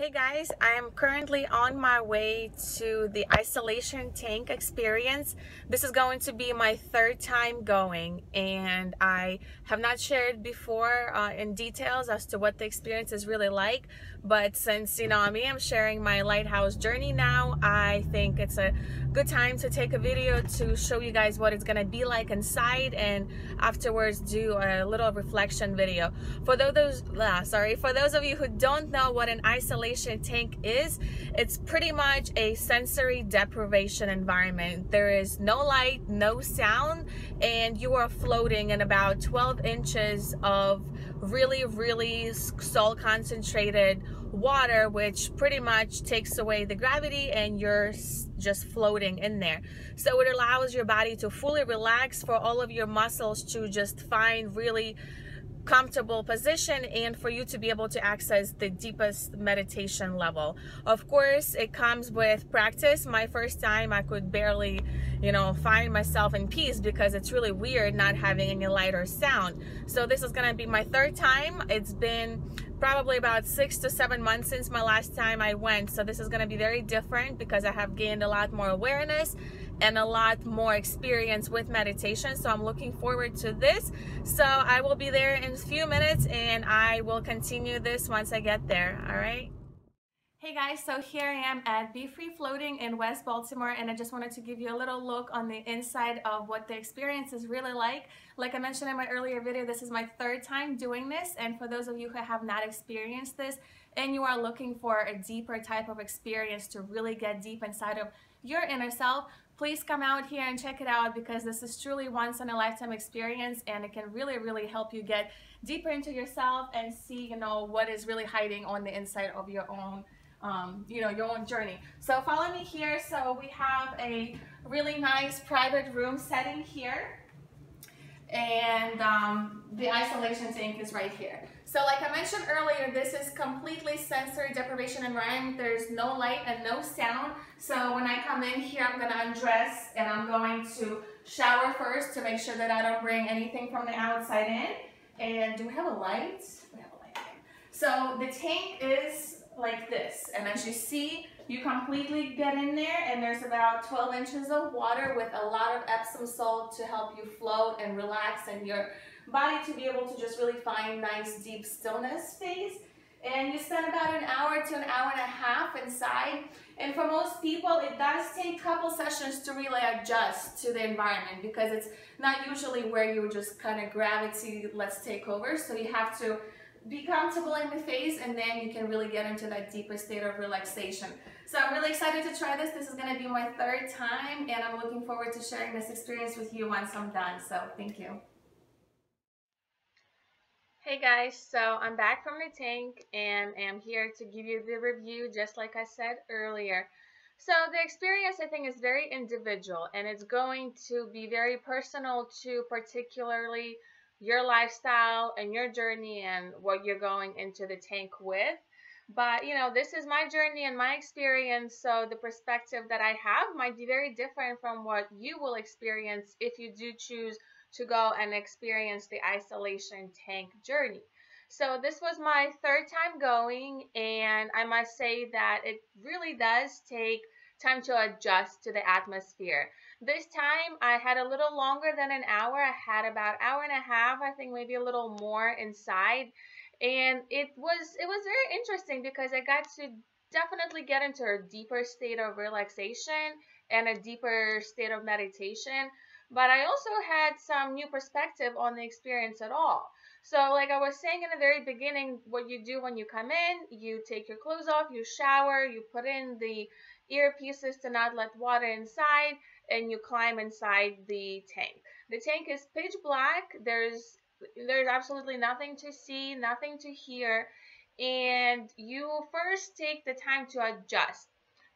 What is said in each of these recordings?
Hey guys, I am currently on my way to the isolation tank experience. This is going to be my third time going, and I have not shared before in details as to what the experience is really like. But since I'm sharing my lighthouse journey now, I think it's a good time to take a video to show you guys what it's gonna be like inside, and afterwards do a little reflection video. For those of you who don't know what an isolation tank is, it's pretty much a sensory deprivation environment. There is no light, no sound, and you are floating in about 12 inches of really salt concentrated water, which pretty much takes away the gravity, and you're just floating in there. So it allows your body to fully relax, for all of your muscles to just find really comfortable position, and for you to be able to access the deepest meditation level. Of course, it comes with practice. My first time, I could barely find myself in peace, because it's really weird not having any light or sound. So this is gonna be my third time. It's been probably about 6 to 7 months since my last time I went, so this is going to be very different because I have gained a lot more awareness and a lot more experience with meditation. So I'm looking forward to this. So I will be there in a few minutes, and I will continue this once I get there. All right. Hey guys, so here I am at Be Free Floating in West Baltimore, and I just wanted to give you a little look on the inside of what the experience is really like. Like I mentioned in my earlier video, this is my third time doing this, and for those of you who have not experienced this and you are looking for a deeper type of experience to really get deep inside of your inner self, please come out here and check it out, because this is truly once in a lifetime experience, and it can really help you get deeper into yourself and see what is really hiding on the inside of your own your own journey. So follow me here. So we have a really nice private room setting here, and the isolation tank is right here. So like I mentioned earlier, this is completely sensory deprivation environment. There's no light and no sound. So when I come in here, I'm gonna undress, and I'm going to shower first to make sure that I don't bring anything from the outside in. And do we have a light? We have a light here. So the tank is like this, and as you see, you completely get in there, and there's about 12 inches of water with a lot of Epsom salt to help you float and relax, and your body to be able to just really find nice deep stillness phase. And you spend about an hour to an hour and a half inside, and for most people it does take a couple sessions to really adjust to the environment, because it's not usually where you just kind of gravity let's take over. So you have to be comfortable in the phase, and then you can really get into that deeper state of relaxation. So I'm really excited to try this. This is going to be my third time, and I'm looking forward to sharing this experience with you once I'm done. So thank you. Hey guys, so I'm back from the tank, and am here to give you the review, just like I said earlier. So the experience, I think, is very individual, and it's going to be very personal to particularly your lifestyle and your journey and what you're going into the tank with. But this is my journey and my experience, so the perspective that I have might be very different from what you will experience if you do choose to go and experience the isolation tank journey. So this was my third time going, and I must say that it really does take time to adjust to the atmosphere. This time I had a little longer than an hour. I had about an hour and a half, I think maybe a little more inside. And it was very interesting, because I got to definitely get into a deeper state of relaxation and a deeper state of meditation. But I also had some new perspective on the experience at all. So like I was saying in the very beginning, what you do when you come in, you take your clothes off, you shower, you put in the earpieces to not let water inside, and you climb inside the tank. The tank is pitch black. There's absolutely nothing to see, nothing to hear, and you first take the time to adjust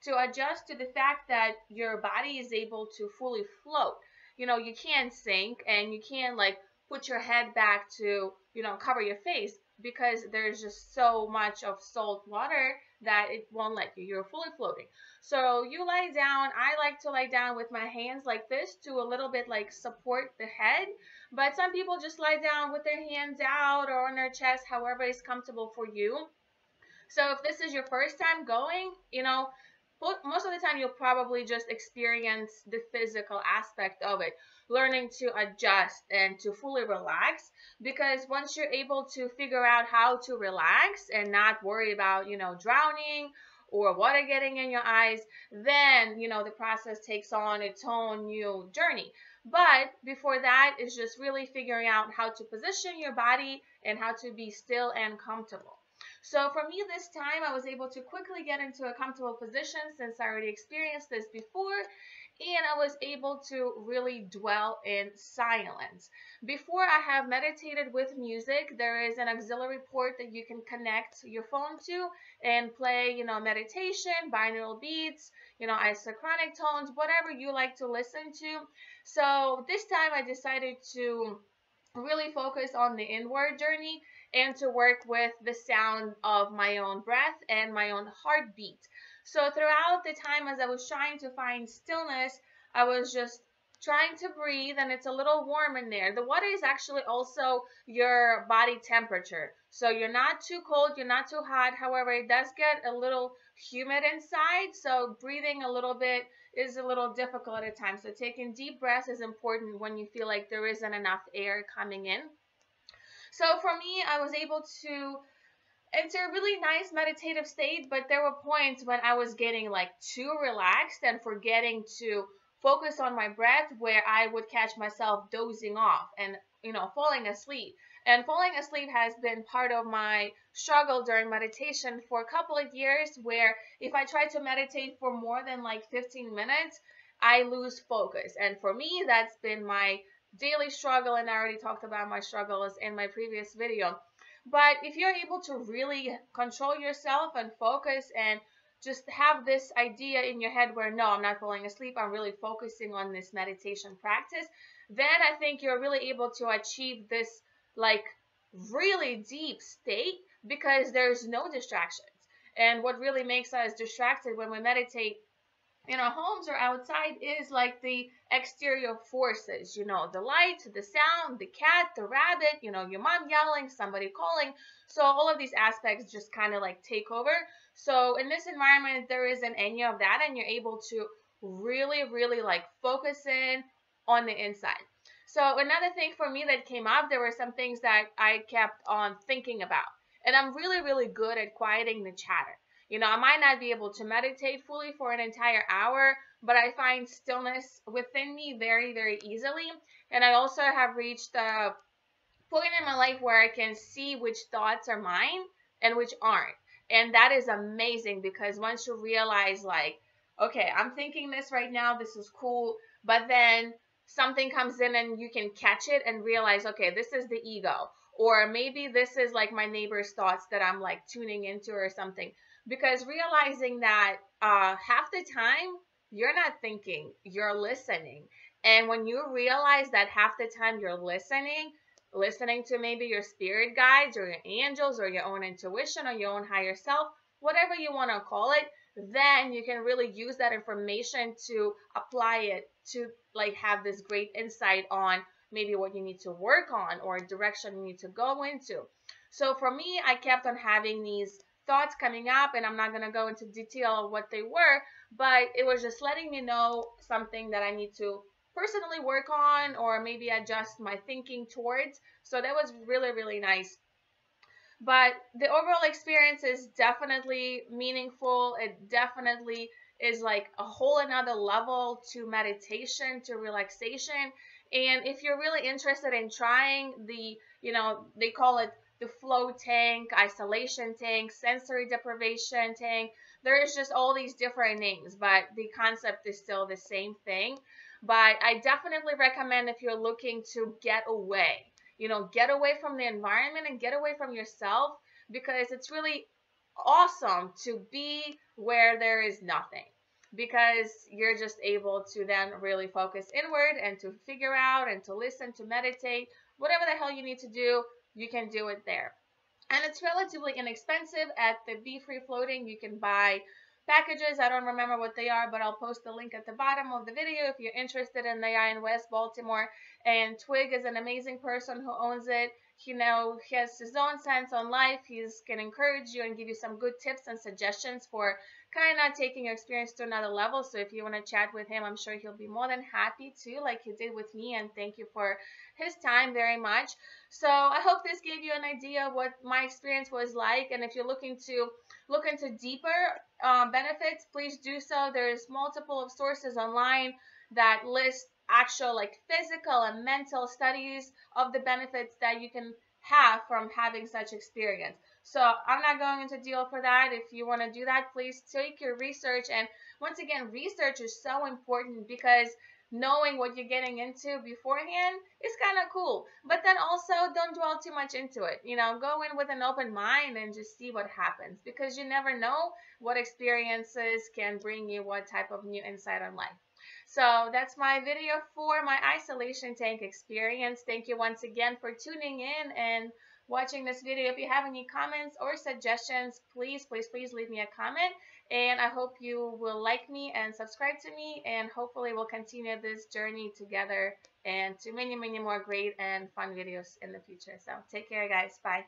to the fact that your body is able to fully float. You can't sink, and you can't like put your head back to cover your face, because there's just so much of salt water that it won't let you. You're fully floating. So you lie down. I like to lie down with my hands like this to a little bit like support the head, but some people just lie down with their hands out or on their chest, however is comfortable for you. So if this is your first time going, most of the time you'll probably just experience the physical aspect of it, learning to adjust and to fully relax. Because once you're able to figure out how to relax and not worry about, drowning or water getting in your eyes, then, the process takes on its own new journey. But before that is just really figuring out how to position your body and how to be still and comfortable. So for me this time, I was able to quickly get into a comfortable position since I already experienced this before, and I was able to really dwell in silence. Before I have meditated with music, there is an auxiliary port that you can connect your phone to and play, meditation, binaural beats, isochronic tones, whatever you like to listen to. So this time I decided to really focus on the inward journey and to work with the sound of my own breath and my own heartbeat. So throughout the time as I was trying to find stillness, I was just trying to breathe, and it's a little warm in there. The water is actually also your body temperature. So you're not too cold, you're not too hot. However, it does get a little humid inside, so breathing a little bit is a little difficult at times. So taking deep breaths is important when you feel like there isn't enough air coming in. So for me, I was able to enter a really nice meditative state, but there were points when I was getting like too relaxed and forgetting to focus on my breath, where I would catch myself dozing off and, falling asleep. And falling asleep has been part of my struggle during meditation for a couple of years, where if I try to meditate for more than like 15 minutes, I lose focus. And for me, that's been my daily struggle, and I already talked about my struggles in my previous video. But if you're able to really control yourself and focus and just have this idea in your head where, no, I'm not falling asleep, I'm really focusing on this meditation practice, then I think you're really able to achieve this like really deep state, because there's no distractions. And what really makes us distracted when we meditate in our homes or outside is like the exterior forces, the light, the sound, the cat, the rabbit, your mom yelling, somebody calling. So all of these aspects just kind of like take over. So in this environment, there isn't any of that, and you're able to really, really like focus in on the inside. So another thing for me that came up, there were some things that I kept on thinking about. And I'm really, really good at quieting the chatter. I might not be able to meditate fully for an entire hour, but I find stillness within me very, very easily. And I also have reached a point in my life where I can see which thoughts are mine and which aren't. And that is amazing, because once you realize, like, okay, I'm thinking this right now, this is cool, but then something comes in and you can catch it and realize, okay, this is the ego. Or maybe this is like my neighbor's thoughts that I'm like tuning into or something. Because realizing that half the time you're not thinking, you're listening. And when you realize that half the time you're listening to maybe your spirit guides or your angels or your own intuition or your own higher self, whatever you want to call it, then you can really use that information to apply it to like have this great insight on maybe what you need to work on or a direction you need to go into. So for me, I kept on having these thoughts coming up, and I'm not going to go into detail of what they were, but it was just letting me know something that I need to personally work on or maybe adjust my thinking towards. So that was really, really nice. But the overall experience is definitely meaningful. It definitely is like a whole another level to meditation, to relaxation. And if you're really interested in trying the, they call it the flow tank, isolation tank, sensory deprivation tank. There is just all these different names, but the concept is still the same thing. But I definitely recommend, if you're looking to get away, get away from the environment and get away from yourself, because it's really awesome to be where there is nothing, because you're just able to then really focus inward and to figure out and to listen, to meditate, whatever the hell you need to do, you can do it there. And it's relatively inexpensive at the Be Free Floating. You can buy packages. I don't remember what they are, but I'll post the link at the bottom of the video if you're interested. And they are in West Baltimore. And Twig is an amazing person who owns it. He has his own sense on life. He's can encourage you and give you some good tips and suggestions for kind of taking your experience to another level. So if you want to chat with him, I'm sure he'll be more than happy to, like he did with me. And thank you for his time very much. So I hope this gave you an idea of what my experience was like. And if you're looking to look into deeper benefits, please do so. There's multiple of sources online that list actual like physical and mental studies of the benefits that you can have from having such experience. So I'm not going into deal for that. If you want to do that, please take your research. And once again, research is so important because knowing what you're getting into beforehand is kind of cool. But then also don't dwell too much into it. Go in with an open mind and just see what happens, because you never know what experiences can bring you what type of new insight on life. So that's my video for my isolation tank experience. Thank you once again for tuning in and watching this video. If you have any comments or suggestions, please, please, please leave me a comment. And I hope you will like me and subscribe to me, and hopefully we'll continue this journey together and to many, many more great and fun videos in the future. So take care, guys. Bye.